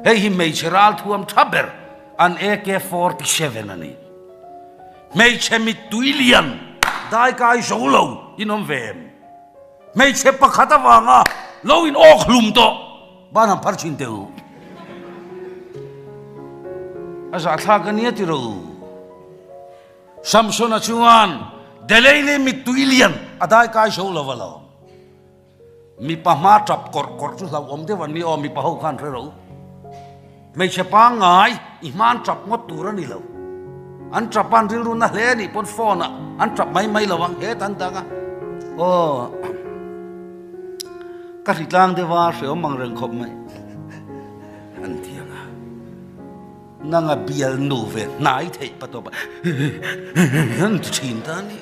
hey hi mei cheral thuam thaber an AK-47 ani mei che mitui lian dai kai solo inom vem mei che pakhata wanga lo in ok lum to banam parchin teu asa thagania tiro samsona chuan delele mitui lian adai kai solo wala mi pa ma trap kor chu lau om de wan mi om mi pa ho khan re ro mei che pa ngai I man trap ngot tu ra ni lo an trap an ril ru na le ni pon phone an trap mai lawang he tan ta nga o ka ri tlang de wa se om mang reng khop mai an thianga nanga bial nu ve nai thei pa to ba an chin ta ni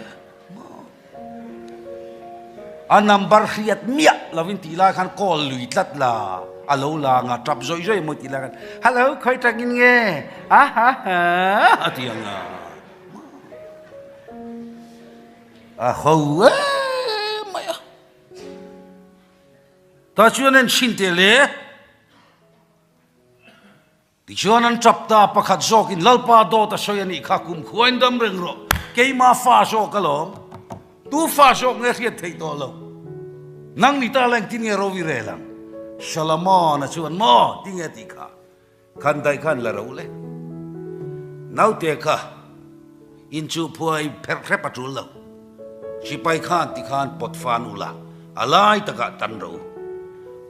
a number riat mia lovin ti la khan call lui tlat la alo la nga trap zoi mo ti la kan hello khoi tangin nge ha atianga a ho maya ta chuanen chinte le ti chuanan trap ta pakhat zok in lalpa do ta soyani kha kum khuain dam reng ro keima fa so kalom tu fa sok nge riat thei to lo nang ni ta lang tin nge ro vi re lang solomon a chuan mo ting e ti kha khan dai khan la ro le nau te kha in chu phoi pher khre patul lo si pai khan ti khan pot fan ula alai ta ka tan ro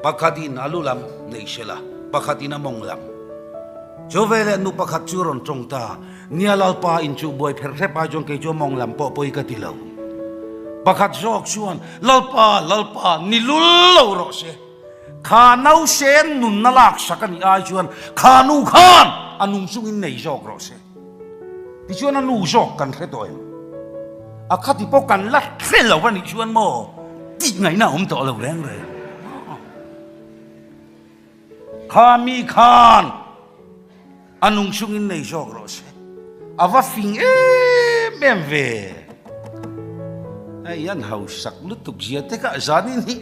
pakhatin alulam nei sela pakhatin among lam jovele nu pakhat churon chongta nialal pa in chu boy pher khre pa jong ke jo mong lam po poi ka ti lo pakhat jok chuan lalpa ni lul lo ro se kha nau sen nun na lak sakani ai chuan khanu khan anung sung in nei jok ro se ti chuan anu jok kan khre toy a khati po kan la khre lo wani chuan mo ti ngai na om to lo reng re kha mi khan anung sung in nei jok ro se ava fing mem ve ai yan hau sak lutuk zia te ka zanin hi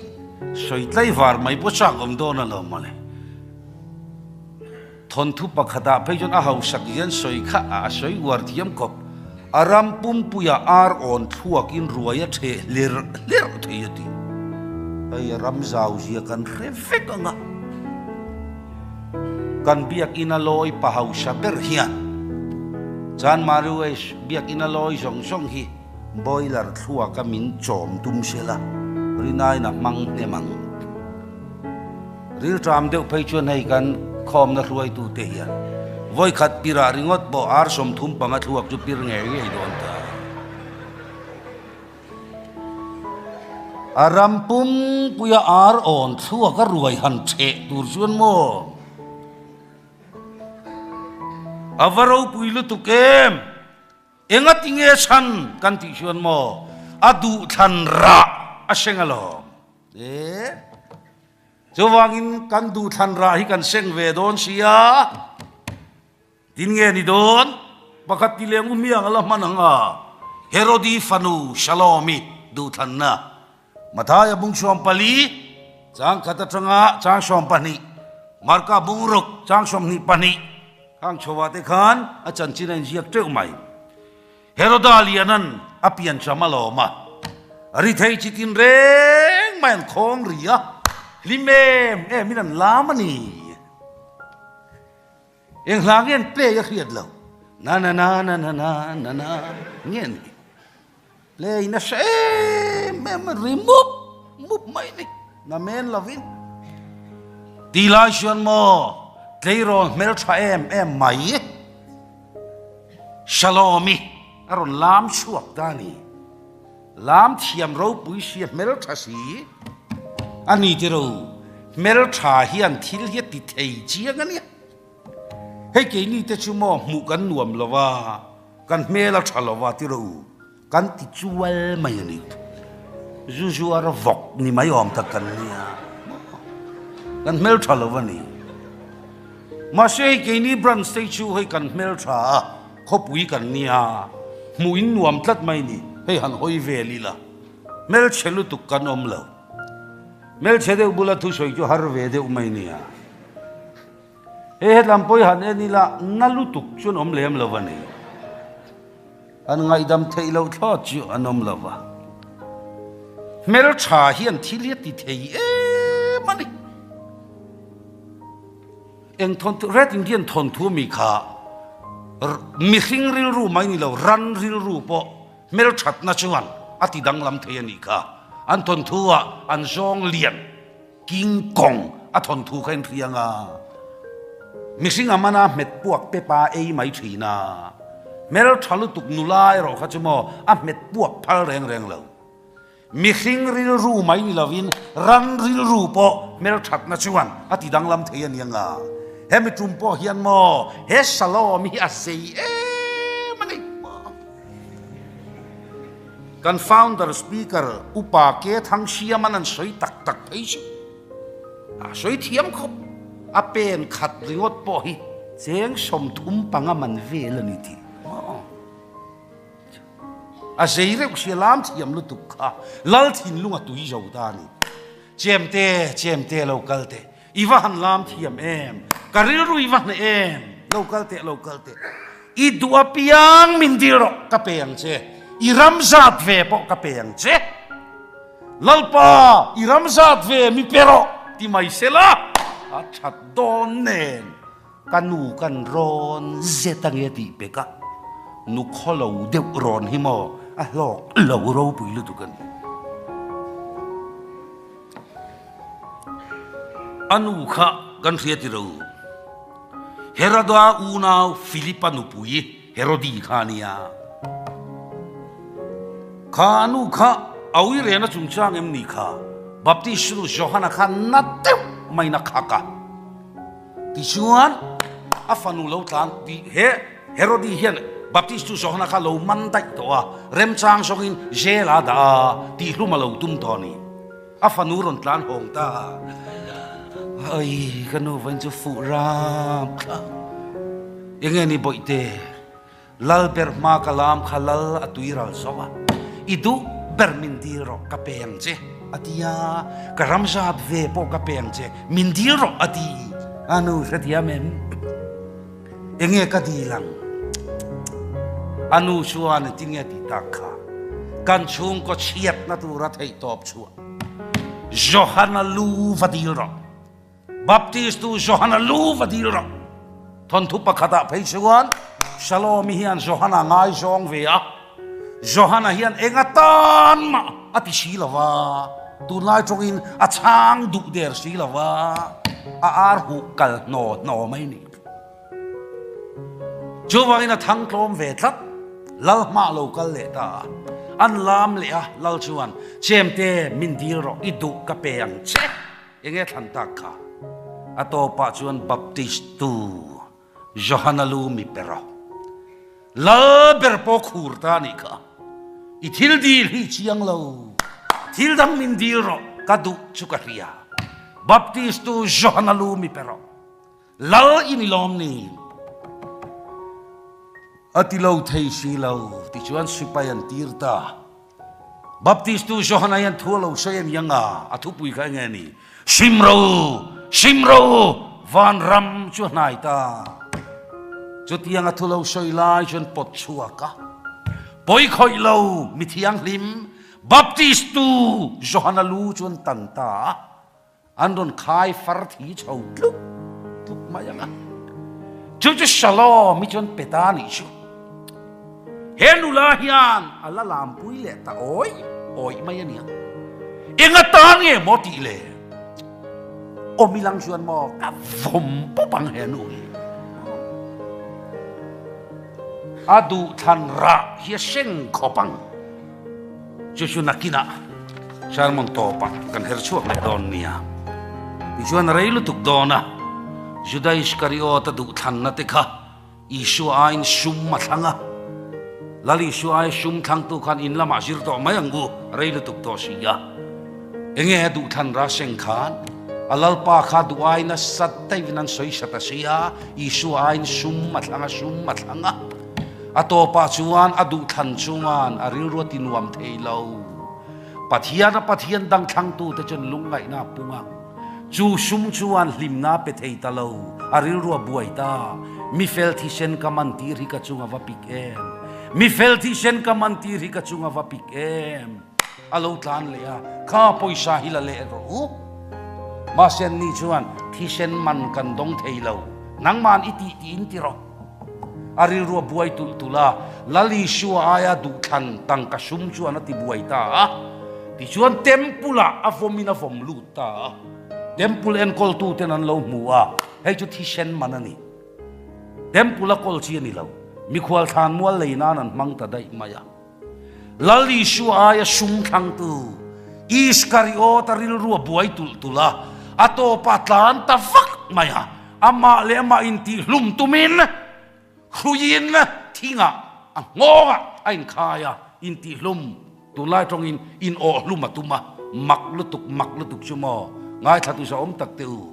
soi tlai var mai po chak om do na lo male thon thu pakhata pheijon a hau sak yan soi kha a soi war thiam kop aram pum puya ar on thuak in ruaya the ler theyati ai ram zau zia kan refek anga กันเบียกอินาลอยปะหาชาเบอร์เฮียนจานมารูเอชเบียกอินาลอยส่งฮีบอยลาร์ทัวกามินจอมตุมเชล่ารินายนักมังเนมังริลจามเดียวไปชวนให้กันคอมนักรวยตูเตียนไว้ขัดปีราริงอดบ่อาร์สมทุมปังอัดลวกจุปีรงเงยโดนตาอารามปุ่มปุยอาร์อ่อนทัวก็รวยหันเชตูชวนโมอาวารูปุยลุตุเกมเอ็งติงเอชันกันติชวนโมอดูทันระอาเชงอลอจวางินกันดูทันระฮิกันเซงเวดอนเสียดินเงนิดอนบักติเลงอุมีอังละมันงาเฮโรดีฟานูชาลอมิดูทันนะมาทายบุงชอมปาลีจางขัดจังอาจางชอมปานีมาร์กาบุงรุกจางชอมนิปานีข้างชวาเตขันอาจารย์จีนันเจียกเจ้าไม่เฮโรดาลีนันอภิยันชามาลอมาริเทยจิตินเร่งไม่อันคงเรียลิเมมมินันลามันนี่เอ็งหลังเงี้ยเปลยเครียดแล้วนาเงี้ยเปลยนะเช่แม่มันริมุบไม่นี่น่าเมนลาวินตีลายชวนโมเทยรอนเมลชาไม่ชาลอมิอารอนลามชั่วตานี่ลามเทียมเราปุยเสียเมลชาสีอันนี้ที่เราเมลชาเฮียนทิลเฮียติเทยเจียกันเนี่ยให้เกนี่แต่ชั่วโมงมุกันนวมละว่ากันเมลชาละว่าที่เรากันติจวลไม่นี่จู่ๆอะไรวอกนี่ไม่ยอมทักกันเนี่ยกันเมลชาละว่านี่มาเชื่อเกนี่บรันสเตจูให้กันเมลชาคบวิกันเนี่ยมุอินนวมทัดไม่นี่ให้หันหอยเวลีละเมลเชลุตุกันอมเลวเมลเชเดอุบุลาทุสอยจูฮาร์เวเดอุไม่เนี่ยลำปอยหันนี่ละนั่ลุตุกชวนอมเลมเลวนี่อันไงดำเทยเราทอดจูอันอมเลวเมลชาเฮียนที่เลียติเทยมันนี่เอ็งทนเรดอินเดียนทนทัวมีขามิหิงริลรูไม่นี่เรารันริลรูปะเมลชัดนัชวันอติดังลำเทียนี่ค่ะอันทนทัวอันจงเลียนกิงกงอันทนทัวกันเทียงอ่ะมิสิงอามานะเม็ดพวกเปปาเอไม่ถีนาเมลชัลุตุกนุลายเราข้าจโมอ่ะเม็ดพวกพัลแรงเรามิหิงริลรูไม่นี่เราวินรันริลรูปะเมลชัดนัชวันอติดังลำเทียนี่อ่ะเฮมิจุมปอเฮียนโมเฮสโลมีอาศัยมันนี่กัน founder speaker อุปาเกทั้งเชียมันนั่นสวยตักไปชิสวยเทียมครบอาเป็นขัดริงดปอฮิเสียงสมทุมปังมันเวลนิทีอาศัยเรื่องเสียลามเทียมลุตุกะลัลทินลุงตุยเจ้าตานี่เจมเตเราเกลเตอีวานลามเทียมการิรุอีวานเราเกลเตอีดัวเปียงมินดิโรกะเปียงเจอีรัมซาดเวปกะเปียงเจลัลปาอีรัมซาดเวมิเปโรที่ไม่เสละอาชัดโดนเนนกันนูกันร้อนเจตังเอติเปกะนุขเราเดือดร้อนหิมะหลอกเราปุยลุตุกันอนุขะกันเสียติเราเฮโรดาอูนาฟิลิปปานุปุยเฮโรดีขานียข้าอนุขะเอาอีเรนะจุงจางนี่ข้าบัพติสตุโยฮันข้านัดเตวไม่นักข้ากะที่ชวนอาฟานุเลวตันที่เฮโรดีเฮียนบัพติสตุโยฮันข้าเลวมันได้ตัวเริ่มจางส่งอินเจลาดาที่รู้มาเลวตุ้มตอนี่อาฟานุรอนตันหงตาเฮ้ยกันนูวันจะฟูรามยังไงนี่บ่อยเตะลัลเปอร์มาคลามขลัลอตุยรัลสวะอีดูเบอร์มินดีโรกเปียงเจอติยากรัมซาดเวปกเปียงเจมินดีโรอติอานูเสติยาเมมยังไงก็ดีลังอานูชัวนี่ทิ้งยัดตาขากันชุงก็เชียดนัตุรัตให้ตอบชัวโยฮันลูฟดีโร baptist tu Johanna lu vadil ro thon thu pakhata phei chuan Shalom hian Johanna ngai zong ve a Johanna hian engatan ma ati silawa tunai chongin a chang du der silawa a ar hu kal no mai ni chuwangin a thang tlom ve tlat lal ma lo kal le ta an lam le a lal chuan chemte min dir ro idu ka pe ang che enge than ta kha atopa chuan baptist tu Johanna lu mi pero la ber po khur ta ni kha i thil dil hi chiang lo thil dam min dir ro ka du chu ka ria baptist tu Johanna lu mi pero lal in lom ni atilo thei si lo ti chuan sipayan tirta baptist tu Johanna yan thulo soyem yanga athu pui kha nge ni simro van ram chu nai ta chu tiang athulo soi lai chon pot chua ka poi khoi lo mi thiang lim baptist tu Johanna lu chon tan ta an don khai far thi chau tuk mayanga chu shalom mi chon petani chu henula hian ala lam pui le ta oi mai ania engatan nge moti le omilang chuan mo ka vom po pang henu adu than ra hi seng khopang chu nakina Sermon to pa kan her chuak le don nia ti chuan reilu tuk dona Judas Iscariot Duhthlanna te kha Isu ain sum ma thanga lali su ai sum thang tu khan in lama jir to mai angu reilu tuk to sia enge Duhthlanna seng khan alal pa kha du ai na sat tai vinan soi sata sia Isu ain sum ma thanga atopa chuan Duhthlan chuan aril ro tinuam theilo pathian dang thang tu te chon lungai na punga chu sum chuan hlimna pe thei talo aril ro buai ta mi fel thi sen kamantir hi ka chunga va pik em mi fel thi sen kamantir hi ka chunga va pik em alo tlan le a kha poisa hi la le ro ma sen ni chuan thi sen man kan dong theilo nang man iti in ti ro aril ro buai tula lali shua aya Duhthlan tang ka sum chuan ati buai ta ti chuan tempula avomina vom luta temple en kol tu tenan lo muwa hei chu thi sen manani temple kol chi ani lo mi khwal than mual leina nan mang ta dai maya lali shu aya sum thang tu Iscariot aril ru buai tula ato patlan ta fak maya ama le ma inti hlum tumin khuyin thinga ngonga ain khaya inti hlum tulai trong in o hlum atuma maklutuk chumo ngai thatu sa om tak teu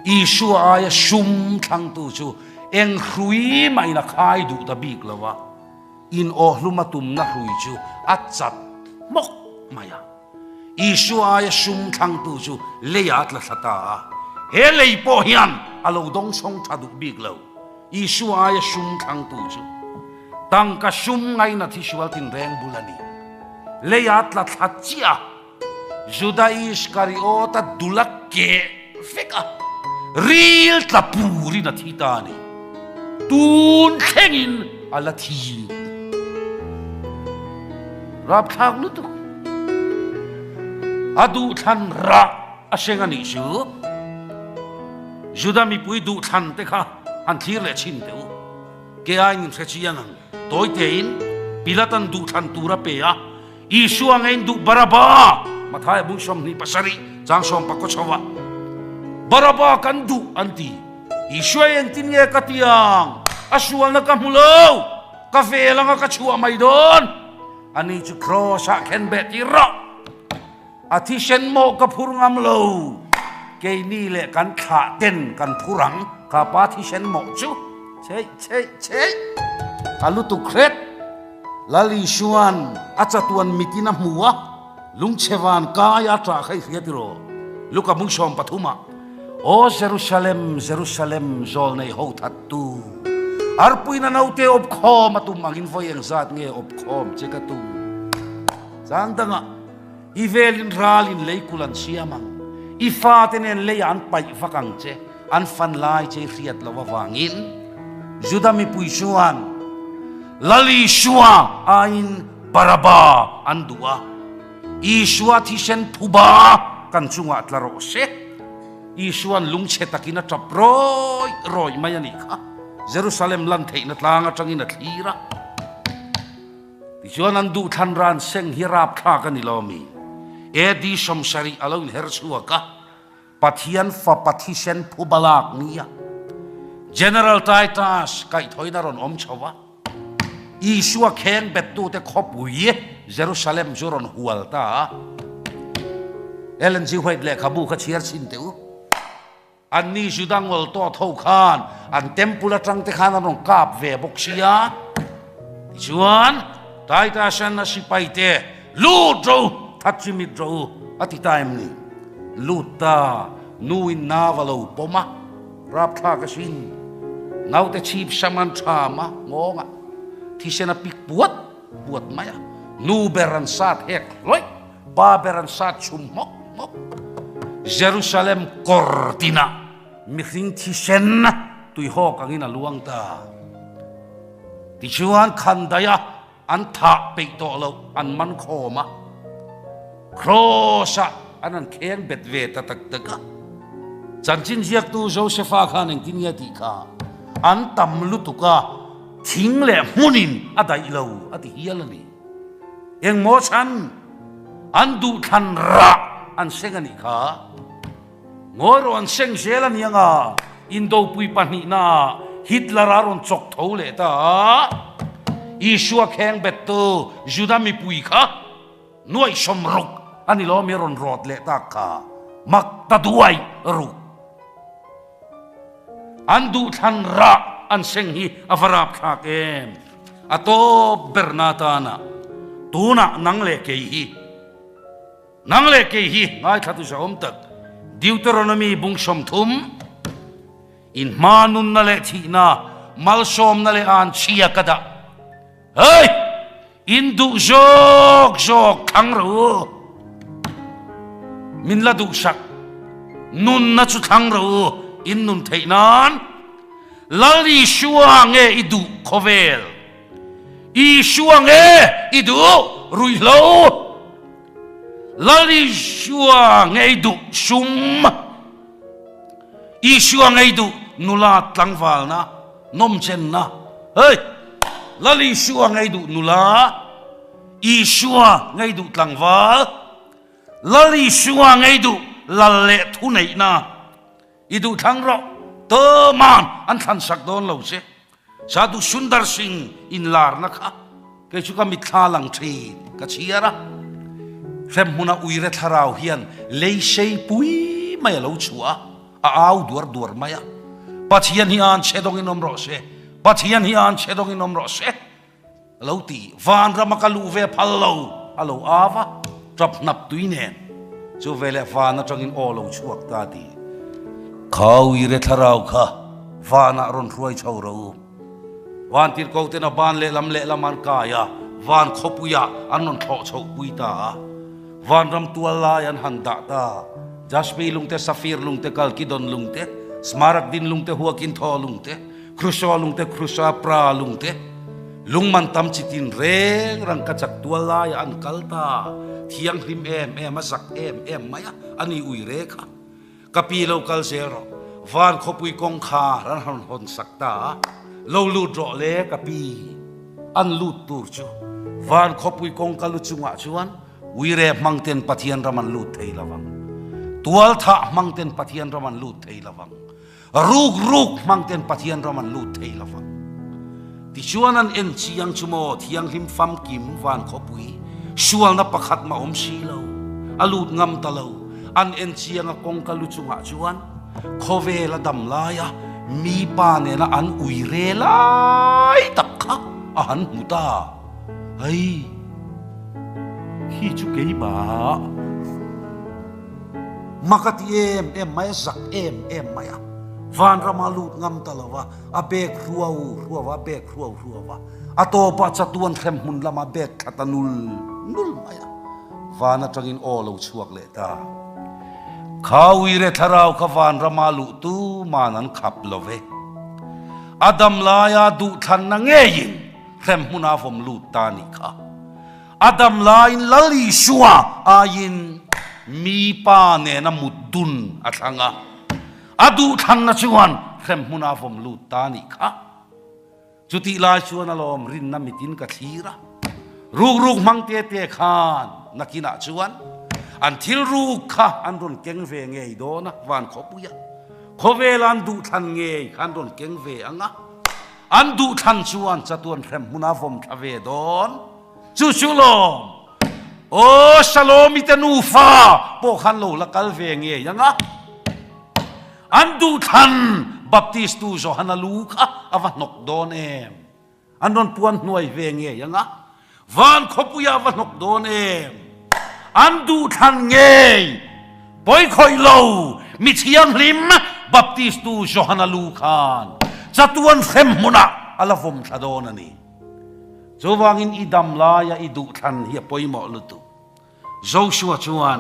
Isu aya sum thang tu chu eng hrui mai na khai du ta bik lawa in o hlumatum na hrui chu achat mok maya Isu aya sum thang tu chu leyat la thata he lei po hian alo dong song thadu bik lo Isu aya sum thang tu chu tang ka sum ngai na thi sual tin reng bulani leyat la thachia Judas Iscariot dulak ke feka real tapuri na thitani tun thengin ala thi rap thak lu tu Duhthlanna asengani su Judas mi pui Duhthlanna te kha an thir le chin teu ke ai nim se chiang toy tein pilatan Duhthlanna tura pe a Isu angain du baraba mathai bung som ni pasari chang som pa ko chowa baraba kan du anti Isu en tin ye katiang asual na kamulo ka velanga ka chua mai don ani chu cross a ken beti ro athi sen mo ka phurngam lo ke ni le kan kha ten kan phurang ka pa thi sen mo chu che alu tu kret lali shuan achatuan mitina muwa lungchewan kaya tra khai fiatiro luka mungsom pathuma o Jerusalem zol nei ho thattu arpuina naute op khom atum angin voyeng zat nge op khom chekatu changdanga ivelin ralin leikulan siamang ifa tenen le an pai fakang che an fan lai che riat lawa wangin juda mi puisuan lali shua ain baraba an dua isua thisen phuba kan chunga tlaro se isuan lungche takina chaproi roi mayani kha Jerusalem lan theina tlanga tangina thira tichuan an du than ran seng hirap tha kan ilomi edi somsari alon hersuaka pathian fa pathisen phubalak nia General Titus kai thoina ron om chawa isua kheng betu te khopuye Jerusalem joron hualta Ellen ji white le khabu kha chiar sin teu an ni judang wal to thau khan an temple atang te khan an kap ve boksia chuan Titus an sipai te lut ro thachimit ro ati time ni luta nuin navalo poma rap tha ka sin naute chip saman thama ngonga thisena pik puat maya nu beran sat hek loi ba beran sat chum mok Jerusalem cortina mithing thisen tui hok angina luang ta tichuan khandaya an tha pe to lo an man khoma krosa anan kheng betve ta tak taka chanchin jiak tu Josepha khan eng tinia ti kha an tamlu tuka thingle munin adai lo ati hialani eng mo chan an du than ra an sengani kha ngoro an seng selan yanga indo pui pani na Hitler aron chok thole ta Isua kheng betu judami pui kha nuai somruk ani lo meron rot le ta kha mak ta duai ru andu than ra an seng hi avarap kha kem ato bernatana tuna nangle ke hi ngai thatu som tak Deuteronomy bung som thum in manun na le thina mal som na le an chia kada hey indu jok khang ro min la du sak nun na chu thang ro in nun theinan lali shuang e idu khovel I shuang e idu ruilo lali shuang e idu sum I shuang e idu nula tlangwal na nom chen na hey lali shuang e idu nula I shuang e idu tlangwal lali shuang e idu lalle thunei na idu thang ro to man an than sak don lo se Sadhu Sundar Singh in Lalngaihawma ke chuka mitha lang thi ka chiara sem huna uire tharau hian leisei pui mai lo chua a au dur maya pathian hi an chedong inom ro se lo ti van ramakalu ve phallo alo ava trap nap tuinen chu vele van atang in olo chuak ta ti khau ire tharau kha vana ron ruai chau ro van tir ko te na ban le lam an kaya van khopuya anon tho chau puita van ram tuala yan handa ta jaspi lungte safir lungte kalkidon lungte smarak din lungte huakin tho lungte khrusa pra lungte lungman tam chitin reng rang kachak tuala yan kalta thiang hrim em asak em maya ani ui rekha kapi local zero van khopui kong kha ran hon sakta lo lu dro le kapi an lu tur chu van khopui kong kalu chunga chuan uire mangten pathian raman lu thei lawang tual tha mangten pathian raman lu thei lawang ruk mangten pathian raman lu thei lawang ti chuan an en chiang chumo thiang him fam kim van khopui sual na pakhat ma om si lo alut ngam ta lo an en chiang a kong kalu chunga chuan khove la dam laya mi pa ne na an uire lai takha an muta ai hi chu ke ba makati em mai zak em maya van ramalut ngam talawa abek ruwa bek ruwa ato pa chatuan khem hun lama bek khatanul nul maya van atangin olo chuak le ta ข้าวิเรธราวขวานรามาลุตูมานันขับโลเวอดัมลายาดุทันนังเงยินเข็มมุนาฟมลูตานิค่ะอดัมลายลลิชัวอายินมีปาเนนมุดดุนอัตงะอดุทันนัชวันเข็มมุนาฟมลูตานิค่ะจุติลาชัวนลอมรินนามิตินกัทีระรูกมังเตเตขานนักินาชวนอันทิลรูกค่ะอันโดนเก่งเวงเงยโดนะวันขบุยะขเวลันดูทันเงยอันโดนเก่งเวงอ่ะอันดูทันชวนจะตัวเข็มมุนาฟมทเวดอนชูลมโอ้ชโลมิตนูฟ้าโปขันโลละกัลเวงเงยยังอ่ะอันดูทันบัพติสตูโจฮันลูกะอวันนกโดนเอมอันโดนปวนหน่วยเวงเงยยังอ่ะวันขบุยะวันนกโดนเอมอันดูทันเงยปอยคอยโลมิเทียมลิมบัพติสตูโจฮันลูกานจะตัวเข็มมุนะอัลฟมชาโดนันี่จวางอินอิดัมลายาอิดูทันเฮียปอยหมอลุตุโจชัวชวน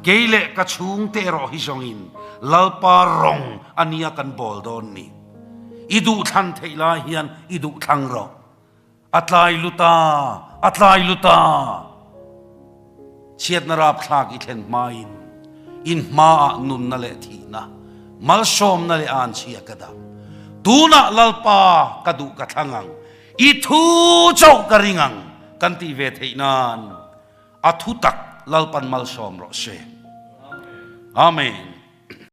เกลเลกชุงเตโรฮิจงอินลาปารองอันนี้กันบอลโดนนี่อิดูทันเทลาเฮียนอิดูทังรออัตไลลุตาเชียดนราบคลากอิเทนมาอินมานุนนั่นแหละทีนะมัลชอมนั่นแหละอ่านเชียกระดับดูนะลลปากระดูกระทังังอิทูเจ้ากระริงังกันตีเวทีนานอัทุตักลลปันมัลชอมรอเชอาเมน